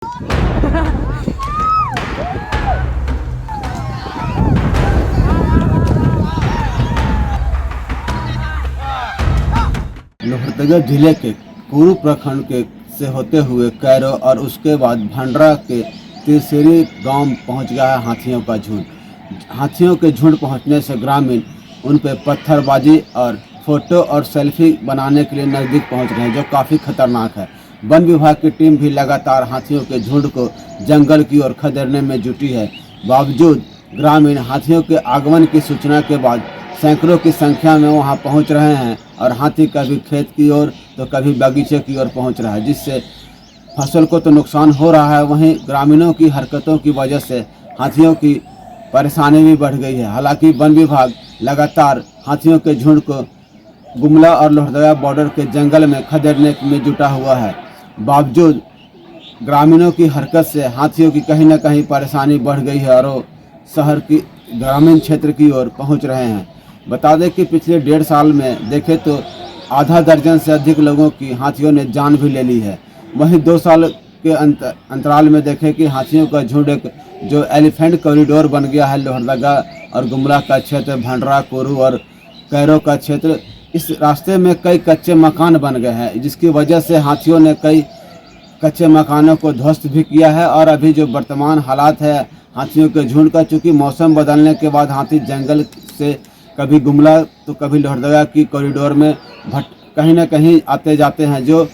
लोहरदगा जिले के कुरु प्रखंड के से होते हुए कैरो और उसके बाद भंडरा के तिरसेरी गांव पहुंच गया है हाथियों का झुंड। हाथियों के झुंड पहुंचने से ग्रामीण उन पर पत्थरबाजी और फोटो और सेल्फी बनाने के लिए नज़दीक पहुंच रहे हैं, जो काफ़ी खतरनाक है। वन विभाग की टीम भी लगातार हाथियों के झुंड को जंगल की ओर खदेड़ने में जुटी है। बावजूद ग्रामीण हाथियों के आगमन की सूचना के बाद सैकड़ों की संख्या में वहां पहुंच रहे हैं और हाथी कभी खेत की ओर तो कभी बगीचे की ओर पहुंच रहा है, जिससे फसल को तो नुकसान हो रहा है, वहीं ग्रामीणों की हरकतों की वजह से हाथियों की परेशानी भी बढ़ गई है। हालांकि वन विभाग लगातार हाथियों के झुंड को गुमला और लोहरदगा बॉर्डर के जंगल में खदेड़ने में जुटा हुआ है। बावजूद ग्रामीणों की हरकत से हाथियों की कहीं न कहीं परेशानी बढ़ गई है और वो शहर की ग्रामीण क्षेत्र की ओर पहुंच रहे हैं। बता दें कि पिछले 1.5 साल में देखें तो आधा दर्जन से अधिक लोगों की हाथियों ने जान भी ले ली है। वहीं 2 साल के अंतराल में देखें कि हाथियों का झुंड एक जो एलिफेंट कॉरिडोर बन गया है लोहरदगा और गुमला का क्षेत्र, भंडरा, कोरू और कैरो का क्षेत्र, इस रास्ते में कई कच्चे मकान बन गए हैं, जिसकी वजह से हाथियों ने कई कच्चे मकानों को ध्वस्त भी किया है। और अभी जो वर्तमान हालात है हाथियों के झुंड का, चूँकि मौसम बदलने के बाद हाथी जंगल से कभी गुमला तो कभी लोहरदगा की कॉरिडोर में कहीं ना कहीं आते जाते हैं, जो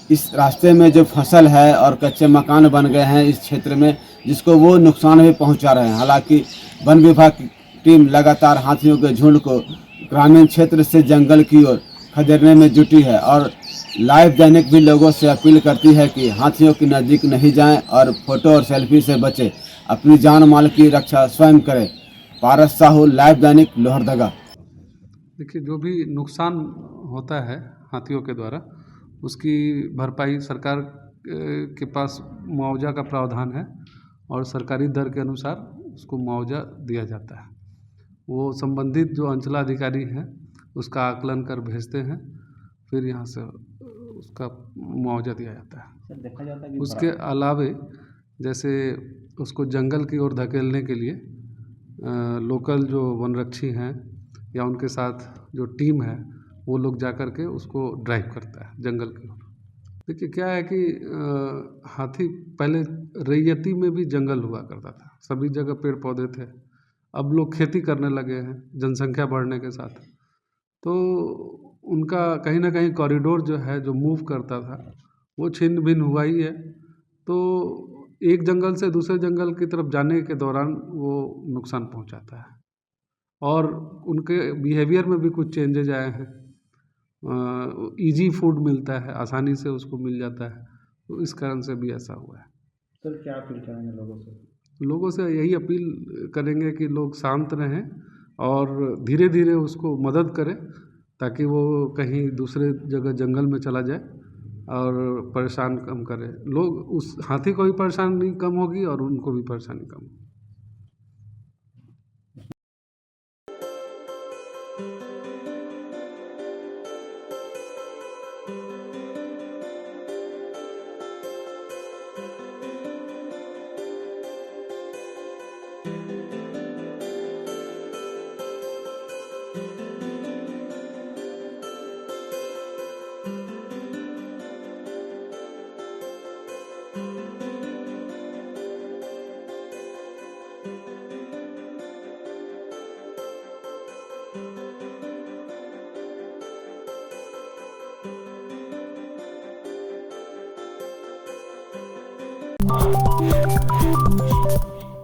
इस रास्ते में जो फसल है और कच्चे मकान बन गए हैं इस क्षेत्र में, जिसको वो नुकसान भी पहुंचा रहे हैं। हालांकि वन विभाग की टीम लगातार हाथियों के झुंड को ग्रामीण क्षेत्र से जंगल की ओर खदेड़ने में जुटी है और लाइव दैनिक भी लोगों से अपील करती है कि हाथियों के नज़दीक नहीं जाएं और फोटो और सेल्फी से बचें, अपनी जान माल की रक्षा स्वयं करें। पारस साहू, लाइव दैनिक, लोहरदगा। देखिए, जो भी नुकसान होता है हाथियों के द्वारा, उसकी भरपाई सरकार के पास मुआवजा का प्रावधान है और सरकारी दर के अनुसार उसको मुआवजा दिया जाता है। वो संबंधित जो अंचलाधिकारी हैं उसका आकलन कर भेजते हैं, फिर यहाँ से उसका मुआवजा दिया जाता है। सर, देखा जाता है कि उसके अलावे जैसे उसको जंगल की ओर धकेलने के लिए लोकल जो वनरक्षी हैं या उनके साथ जो टीम है वो लोग जा कर के उसको ड्राइव करता है जंगल की ओर। देखिए, क्या है कि हाथी पहले रैयती में भी जंगल हुआ करता था, सभी जगह पेड़ पौधे थे। अब लोग खेती करने लगे हैं जनसंख्या बढ़ने के साथ, तो उनका कहीं ना कहीं कॉरिडोर जो है जो मूव करता था वो छिन्न भिन्न हुआ ही है। तो एक जंगल से दूसरे जंगल की तरफ जाने के दौरान वो नुकसान पहुंचाता है और उनके बिहेवियर में भी कुछ चेंजेज आए हैं। इजी फूड मिलता है, आसानी से उसको मिल जाता है, तो इस कारण से भी ऐसा हुआ है। सर, क्या अपील करेंगे लोगों से? लोगों से यही अपील करेंगे कि लोग शांत रहें और धीरे धीरे उसको मदद करें ताकि वो कहीं दूसरे जगह जंगल में चला जाए और परेशान कम करे। लोग उस हाथी को भी परेशानी कम होगी और उनको भी परेशानी कम होगी।